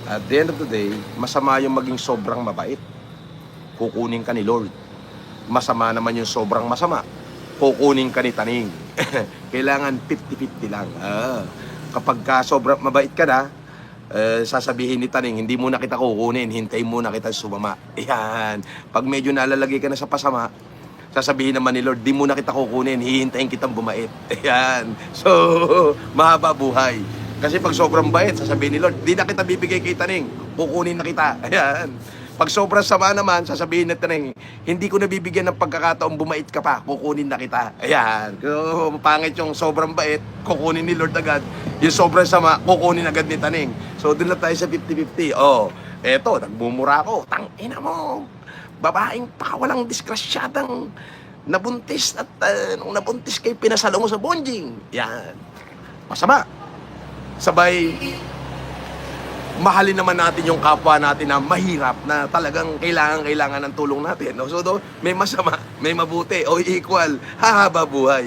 At the end of the day, masama yung maging sobrang mabait. Kukunin ka ni Lord. Masama naman yung sobrang masama. Kukunin ka ni Taning. Kailangan 50-50 lang. Kapag ka sobrang mabait ka na, sasabihin ni Taning, hindi mo na kita kukunin, hintayin mo na kita sumama. Yan. Pag medyo nalalagay ka na sa pasama, sasabihin naman ni Lord, di mo na kita kukunin, hihintayin kitang bumait. Ayan. So, mahaba buhay. Kasi pag sobrang bait, sasabihin ni Lord, di na kita bibigay kay Taning, kukunin na kita. Ayan. Pag sobrang sama naman, sasabihin ni Taning, hindi ko nabibigyan ng pagkakataong bumait ka pa, kukunin na kita. Ayan. Kung pangit yung sobrang bait, kukunin ni Lord agad. Yung sobrang sama, kukunin agad ni Taning. So, doon na tayo sa 50-50. Oh, eto, nagmumura ko. Tangina mo. Babaeng walang diskrasyadang nabuntis at nung nabuntis kay pinasalo mo sa bonjing. Yan. Masama. Sabay, mahalin naman natin yung kapwa natin na mahirap, na talagang kailangan ng tulong natin. No? So, may masama, may mabuti, o equal, hahaba buhay.